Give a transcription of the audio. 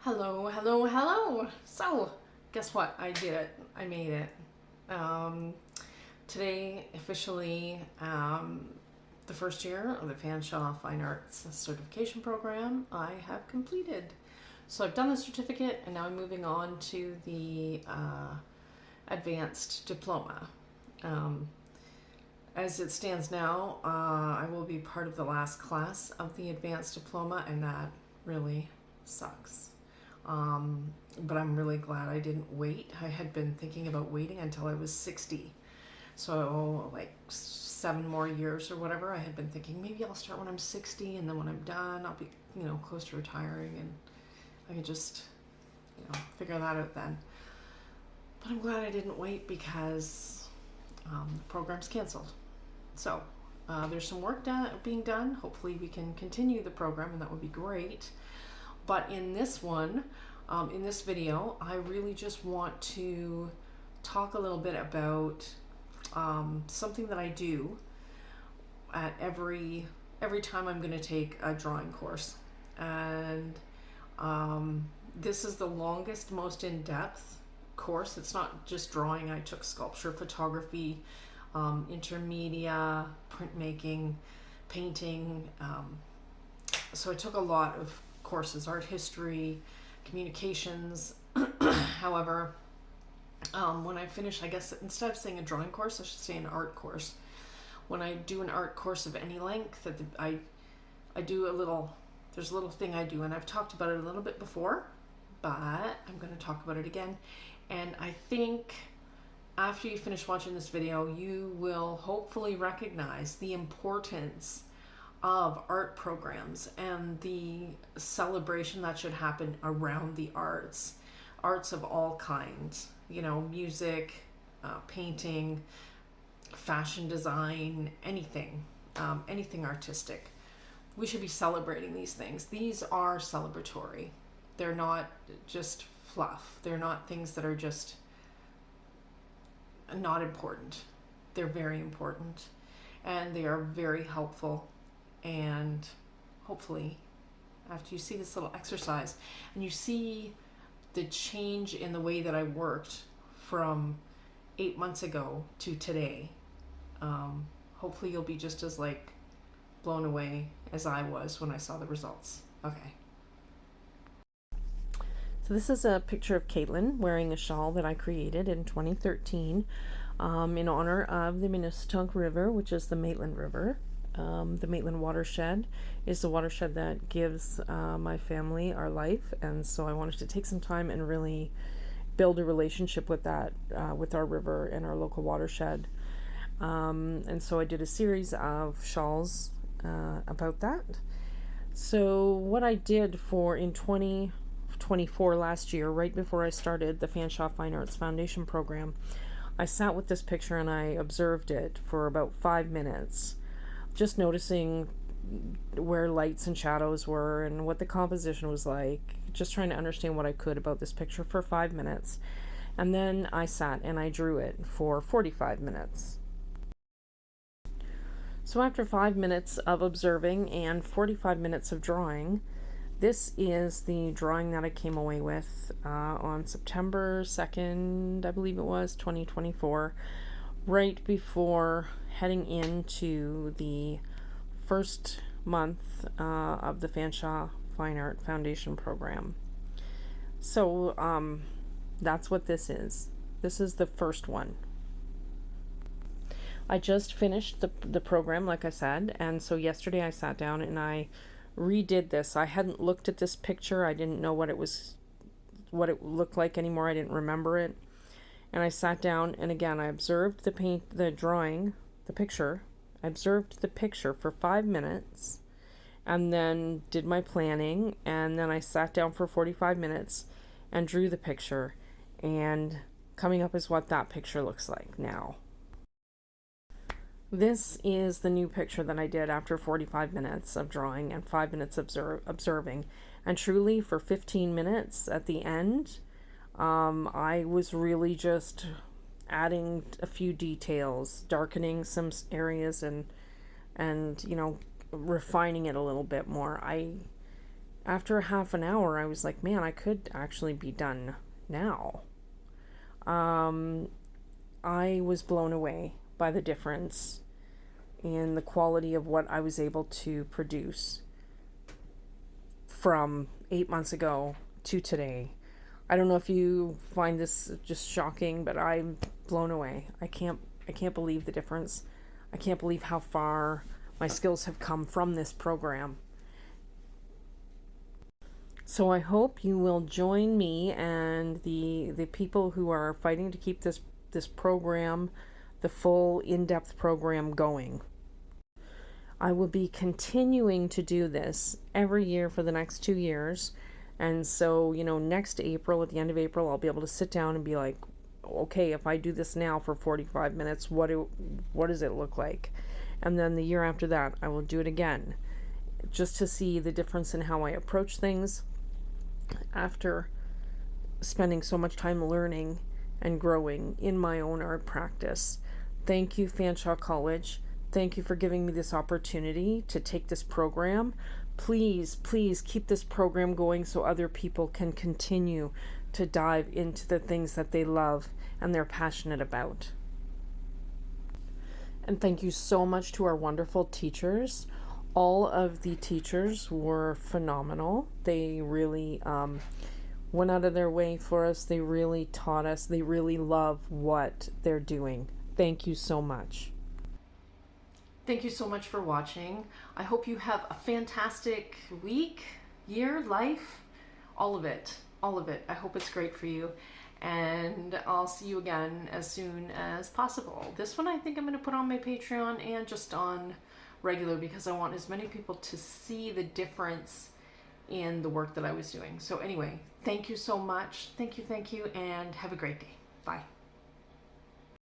Hello, hello, hello. So, guess what? I did it. I made it. Today, officially, the first year of the Fanshawe Fine Arts Certification Program, I have completed. So I've done the certificate, and now I'm moving on to the advanced diploma. As it stands now, I will be part of the last class of the advanced diploma, and that really sucks. But I'm really glad I didn't wait. I had been thinking about waiting until I was 60. So, like 7 more years or whatever. I had been thinking maybe I'll start when I'm 60, and then when I'm done, I'll be, close to retiring, and I can just, figure that out then. But I'm glad I didn't wait because the program's canceled. So, there's some work being done. Hopefully, we can continue the program, and that would be great. But in this one, in this video, I really just want to talk a little bit about something that I do at every time I'm going to take a drawing course. And this is the longest, most in-depth course. It's not just drawing. I took sculpture, photography, intermedia, printmaking, painting. So I took a lot of courses, art history, communications. However, when I finish, I guess instead of saying a drawing course, I should say an art course. When I do an art course of any length, I do there's a little thing I do, and I've talked about it a little bit before, but I'm going to talk about it again. And I think after you finish watching this video, you will hopefully recognize the importance of art programs and the celebration that should happen around the arts of all kinds, music, painting, fashion design, anything artistic. We should be celebrating these things. These are celebratory. They're not just fluff. They're not things that are just not important. They're very important, and they are very helpful. And hopefully, after you see this little exercise and you see the change in the way that I worked from 8 months ago to today, hopefully you'll be just as blown away as I was when I saw the results. Okay. So this is a picture of Caitlin wearing a shawl that I created in 2013 in honor of the Minnetonka River, which is the Maitland River. The Maitland watershed is the watershed that gives my family our life, and so I wanted to take some time and really build a relationship with that, with our river and our local watershed. And so I did a series of shawls about that. So what I did in 2024 last year, right before I started the Fanshawe Fine Arts Foundation Program, I sat with this picture and I observed it for about 5 minutes. Just noticing where lights and shadows were and what the composition was like, just trying to understand what I could about this picture for 5 minutes. And then I sat and I drew it for 45 minutes. So after 5 minutes of observing and 45 minutes of drawing, this is the drawing that I came away with on September 2nd, I believe it was, 2024, right before heading into the first month of the Fanshawe Fine Art Foundation Program. So that's what this is. This is the first one. I just finished the program, like I said, and so yesterday I sat down and I redid this. I hadn't looked at this picture. I didn't know what it looked like anymore. I didn't remember it. And I sat down and again I observed the picture. I observed the picture for 5 minutes and then did my planning, and then I sat down for 45 minutes and drew the picture, and coming up is what that picture looks like now. This is the new picture that I did after 45 minutes of drawing and 5 minutes observing, and truly for 15 minutes at the end, I was really just adding a few details, darkening some areas, and refining it a little bit more. after half an hour, I was like, man, I could actually be done now. I was blown away by the difference in the quality of what I was able to produce from 8 months ago to today. I don't know if you find this just shocking, but I'm blown away. I can't believe the difference. I can't believe how far my skills have come from this program. So I hope you will join me and the people who are fighting to keep this program, the full in-depth program, going. I will be continuing to do this every year for the next 2 years. And so, next April, at the end of April, I'll be able to sit down and be like, okay, if I do this now for 45 minutes, what does it look like? And then the year after that, I will do it again, just to see the difference in how I approach things after spending so much time learning and growing in my own art practice. Thank you, Fanshawe College. Thank you for giving me this opportunity to take this program. Please, please keep this program going so other people can continue to dive into the things that they love and they're passionate about. And thank you so much to our wonderful teachers. All of the teachers were phenomenal. They really went out of their way for us. They really taught us. They really love what they're doing. Thank you so much. Thank you so much for watching. I hope you have a fantastic week, year, life, all of it. All of it. I hope it's great for you. And I'll see you again as soon as possible. This one I think I'm going to put on my Patreon and just on regular, because I want as many people to see the difference in the work that I was doing. So anyway, thank you so much. Thank you, and have a great day. Bye.